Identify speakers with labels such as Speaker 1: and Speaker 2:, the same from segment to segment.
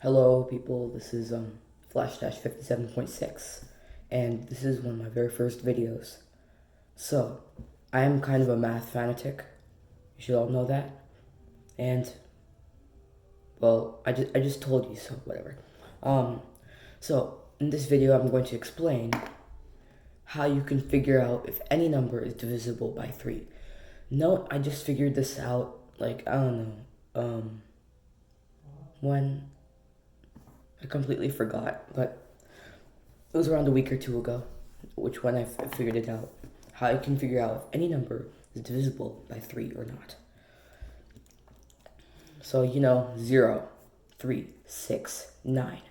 Speaker 1: Hello people, this is Flash 57.6 and this is one of my very first videos. So, I am kind of a math fanatic. You should all know that. And well, I just told you so, whatever. So in this video I'm going to explain how you can figure out if any number is divisible by 3. Note, I just figured this out like I don't know, when I completely forgot, but it was around a week or two ago, when I figured it out. How I can figure out if any number is divisible by 3 or not. So, 0, 3, 6, 9.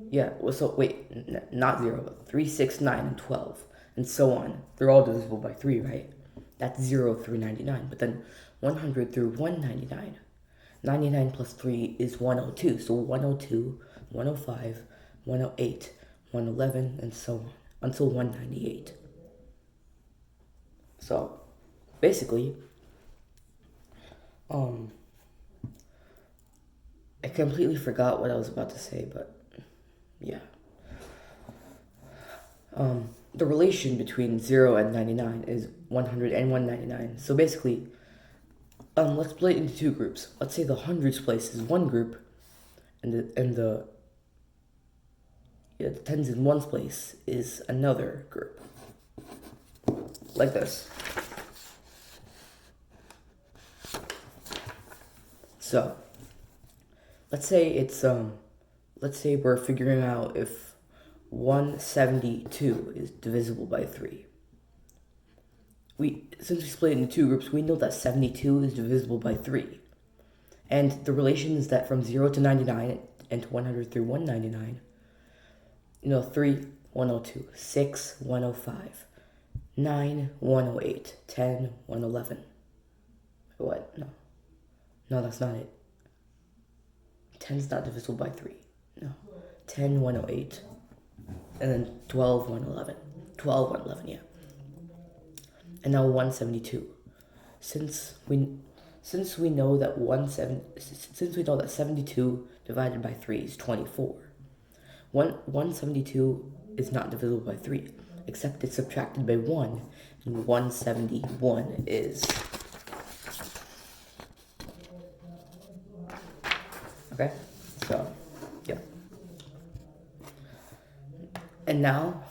Speaker 1: Yeah, well, so wait, not 0, but 3, 6, 9, and 12, and so on. They're all divisible by 3, right? That's 0 through 99, but then 100 through 199. 99 plus 3 is 102, so 102, 105, 108, 111, and so on, until 198. So, basically, I completely forgot what I was about to say, but, yeah. The relation between 0 and 99 is 100 and 199, so basically, let's split it into two groups. Let's say the hundreds place is one group, and the tens in ones place is another group. Like this. So, let's say we're figuring out if 172 is divisible by 3. Since we split it into two groups, we know that 72 is divisible by 3. And the relation is that from 0 to 99 and to 100 through 199, 3, 102, 6, 105, 9, 108, 10, 111. What? No, that's not it. 10 is not divisible by 3. No. 10, 108. And then 12, 111. 12, 111, yeah. And now 172. Since we know that 72 divided by 3 is 24. 172 is not divisible by 3, except it's subtracted by 1, and 171 is. Okay? So, yeah. And now,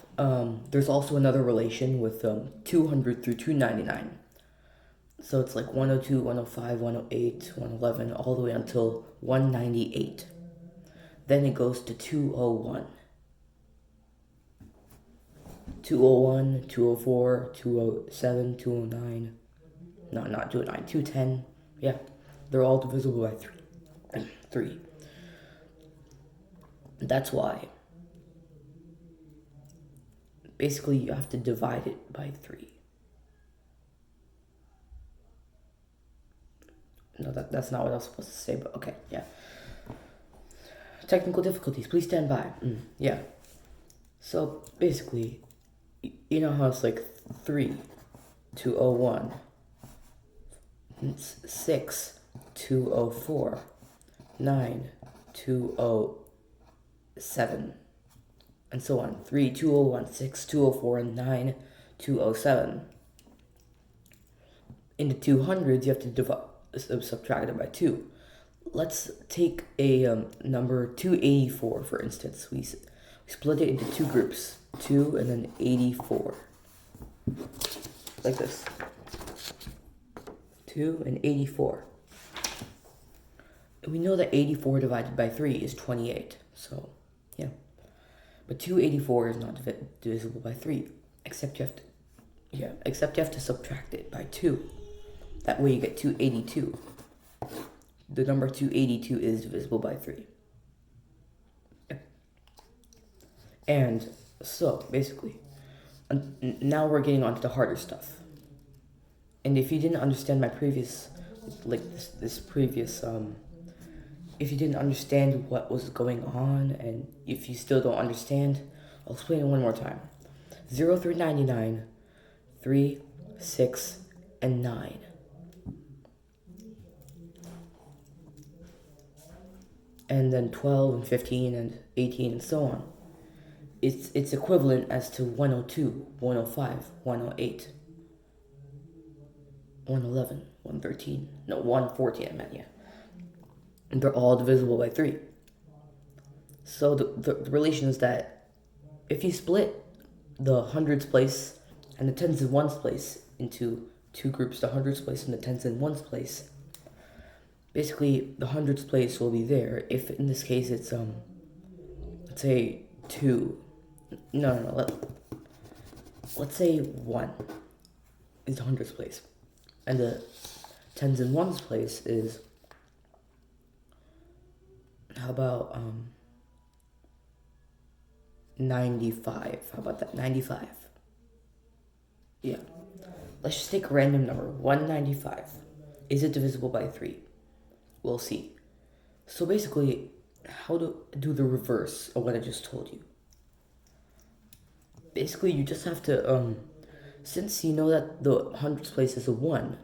Speaker 1: there's also another relation with 200 through 299. So it's like 102, 105, 108, 111, all the way until 198. Then it goes to 201. 201, 204, 207, 209. No, not 209, 210. Yeah, they're all divisible by 3. That's why. Basically, you have to divide it by 3. No, that's not what I was supposed to say, but okay, yeah. Technical difficulties, please stand by. Yeah. So, basically, you know how it's like 3, 201, 6, 204, 9, 207, and so on. 3, 201, 6, 204, and 9, 207. In the 200s, you have to subtract it by 2. Let's take a number 284, for instance. We split it into two groups, 2 and then 84. Like this. 2 and 84. And we know that 84 divided by 3 is 28, so, yeah. But 284 is not divisible by 3, except you have to subtract it by 2. That way you get 282. The number 282 is divisible by 3. And so, basically, now we're getting on to the harder stuff. And if you didn't understand my previous, if you didn't understand what was going on, and if you still don't understand, I'll explain it one more time. 0 through 99, 3, 6, and 9. and then 12 and 15 and 18 and so on. It's equivalent as to 102, 105, 108, 111, 113, no, 114 I meant, yeah. And they're all divisible by 3. So the relation is that if you split the hundreds place and the tens and ones place into two groups, the hundreds place and the tens and ones place, basically the hundreds place will be there. If in this case it's let's say 2, no, let's say 1 is the hundreds place, and the tens and ones place is, how about 95? How about that? 95. Yeah. Let's just take a random number. 195. Is it divisible by 3? We'll see. So basically, how to do the reverse of what I just told you. Basically, you just have to, since you know that the hundreds place is a 1,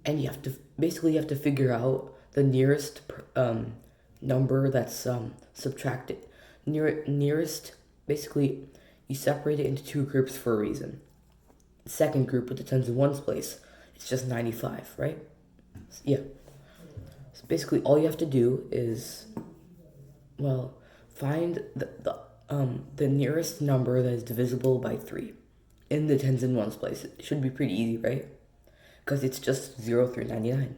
Speaker 1: and you have to figure out the nearest number that's subtracted. Nearest, basically, you separate it into 2 groups for a reason. The second group with the tens and ones place, it's just 95, right? Yeah. So basically, all you have to do is, well, find the nearest number that is divisible by 3 in the tens and ones place. It should be pretty easy, right? Because it's just 0 through 99. You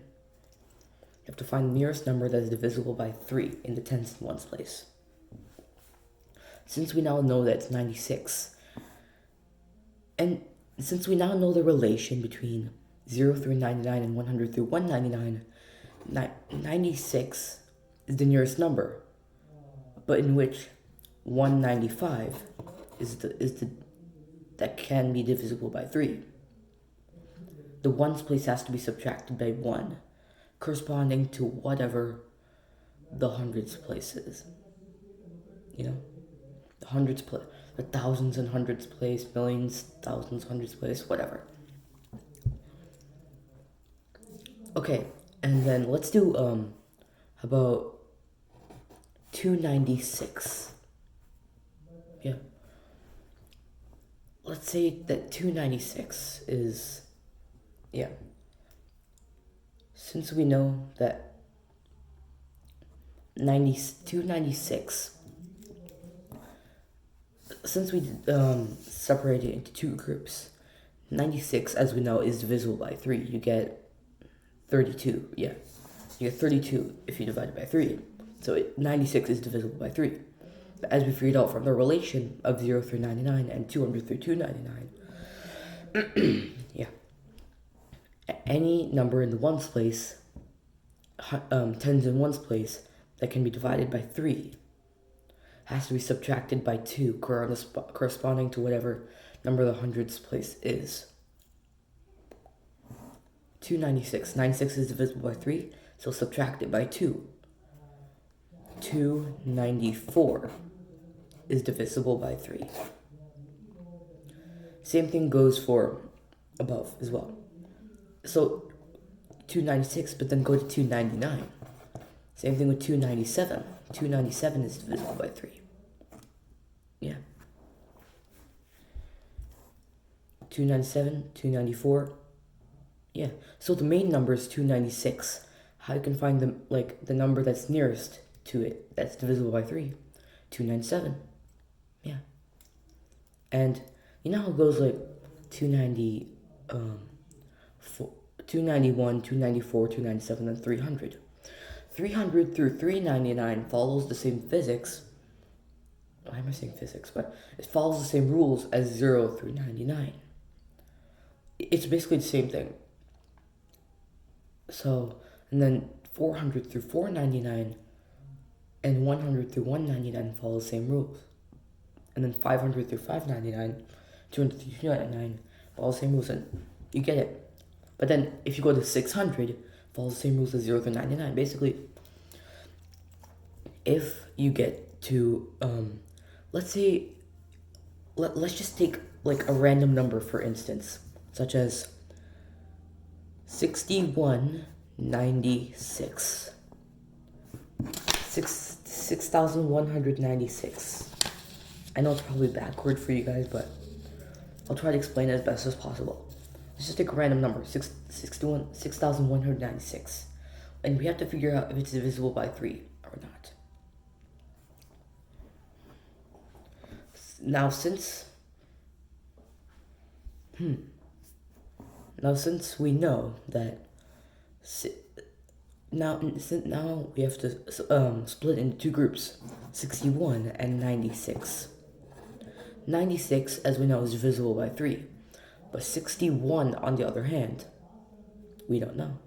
Speaker 1: have to find the nearest number that is divisible by 3 in the tens and ones place. Since we now know that it's 96, and since we now know the relation between 0 through 99 and 100 through 199, 96 is the nearest number, but in which 195 is the that can be divisible by 3. The ones place has to be subtracted by 1, corresponding to whatever the hundreds place is. You know? The hundreds place, the thousands and hundreds place, millions, thousands, hundreds place, whatever. Okay, and then let's do, how about 296? Yeah. Let's say that 296 is, yeah. Since we know that 296, since we separated it into 2 groups, 96, as we know, is divisible by 3. You get 32, yeah. You get 32 if you divide it by 3. So 96 is divisible by 3. But as we figured out from the relation of 0 through 99 and 200 through 299, yeah. Any number in the ones place, tens in ones place, that can be divided by 3 has to be subtracted by 2, corresponding to whatever number the hundreds place is. 296. 96 is divisible by 3, so subtract it by 2. 294 is divisible by 3. Same thing goes for above as well. So 296, but then go to 299. Same thing with 297. 297 is divisible by 3. Yeah. 297, 294. Yeah. So the main number is 296. How you can find the number that's nearest to it that's divisible by 3? 297. Yeah. And you know how it goes, like 291, 294, 297, and 300. 300 through 399 follows the same physics. Why am I saying physics? But it follows the same rules as 0 through 99. It's basically the same thing. So, and then 400 through 499 and 100 through 199 follow the same rules. And then 500 through 599, 200 through 299 follow the same rules, and you get it. But then if you go to 600, follows the same rules as 0 through 99. Basically, if you get to, let's say, let's just take like a random number, for instance, such as 6196. 6,196. I know it's probably backward for you guys, but I'll try to explain it as best as possible. Let's just take a random number, 6,196. And we have to figure out if it's divisible by 3 or not. Now since we know that now we have to split into two groups, 61 and 96. 96, as we know, is divisible by 3, but 61, on the other hand, we don't know.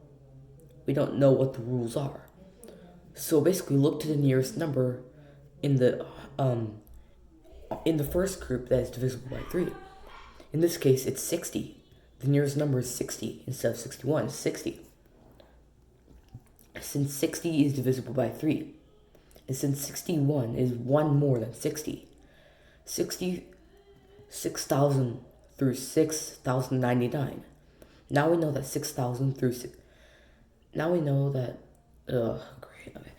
Speaker 1: We don't know what the rules are. So basically, look to the nearest number in the first group that is divisible by 3. In this case, it's 60. The nearest number is 60 instead of 61. It's 60. Since 60 is divisible by 3, and since 61 is 1 more than 60, 6,000 through 6,099. Now we know that 6,000 through now we know that great. Okay.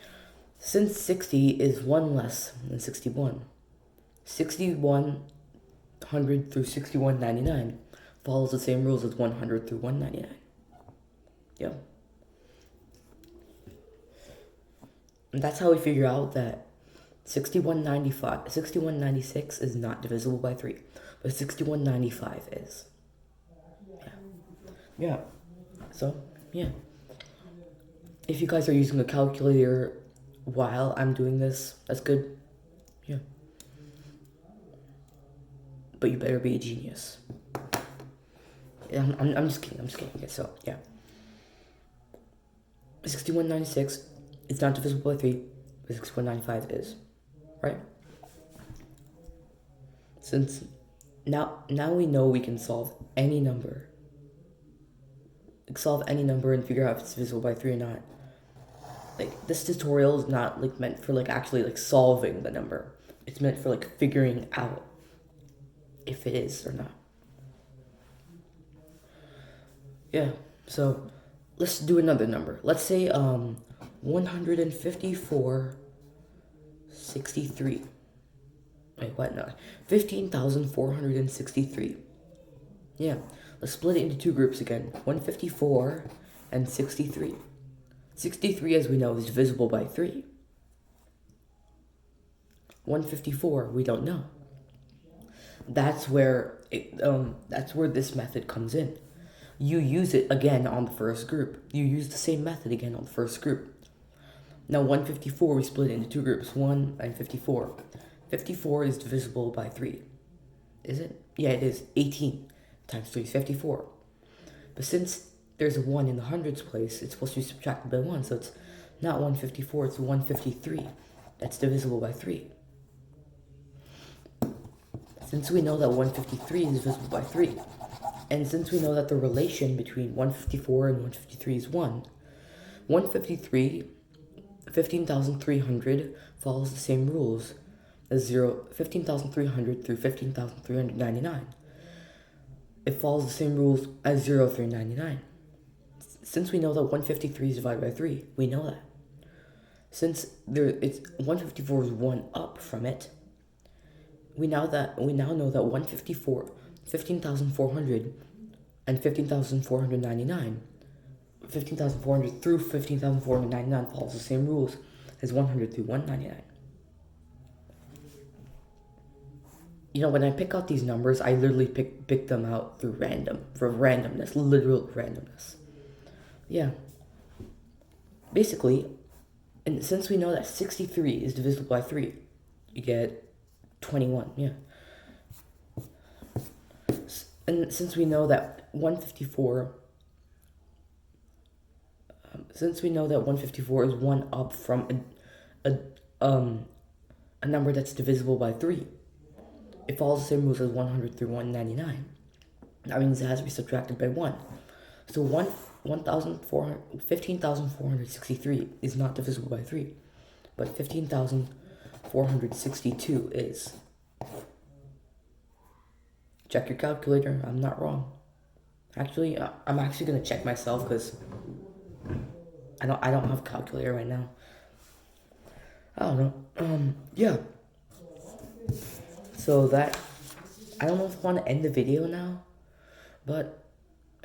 Speaker 1: Since 60 is 1 less than 61, 6,100 through 6,199 follows the same rules as 100 through 199. Yeah. And that's how we figure out that 6196 is not divisible by 3, but 6195 is. Yeah. So, yeah. If you guys are using a calculator while I'm doing this, that's good. Yeah. But you better be a genius. I'm just kidding. Okay, so, yeah. 6196 is not divisible by 3, but 6195 is. Right? Since now we know we can solve any number. And figure out if it's divisible by 3 or not. Like, this tutorial is not like meant for like actually like solving the number. It's meant for like figuring out if it is or not. Yeah, so let's do another number. Let's say 154.63. Wait, what? No, 15,463. Yeah, let's split it into two groups again. 154 and 63. 63, as we know, is divisible by 3. 154, we don't know. That's where this method comes in. You use it again on the first group. You use the same method again on the first group. Now 154, we split it into two groups, 1 and 54. 54 is divisible by 3. Is it? Yeah, it is. 18 times 3 is 54. But since there's a 1 in the hundreds place, it's supposed to be subtracted by 1, so it's not 154, it's 153. That's divisible by 3. Since we know that 153 is divisible by 3, and since we know that the relation between 154 and 153 is 1, 153, 15,300 follows the same rules as 15,300 through 15,399. It follows the same rules as 0 through 99. Since we know that 153 is divided by 3, we know that. Since 154 is 1 up from it, we now know that 154, 15,400, and 15,499, 15,400 through 15,499 follows the same rules as 100 through 199. You know, when I pick out these numbers, I literally pick them out through randomness, literal randomness. Yeah. Basically, and since we know that 63 is divisible by 3, you get 21, yeah. And since we know that 154, is 1 up from a number that's divisible by 3, it follows the same rules as 100 through 199. That means it has to be subtracted by 1. So 15,463 is not divisible by 3, but 15,462 is. Check your calculator. I'm not wrong. Actually, I'm actually gonna check myself because I don't have a calculator right now. I don't know. Yeah. So I don't know if I want to end the video now, but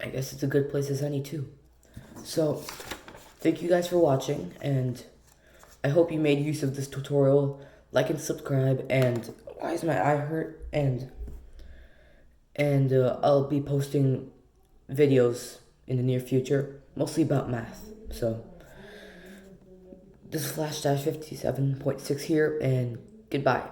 Speaker 1: I guess it's a good place as any too. So, thank you guys for watching, and I hope you made use of this tutorial. Like and subscribe, and why is my eye hurt? And I'll be posting videos in the near future, mostly about math. So, this is Flash 57.6 here, and goodbye.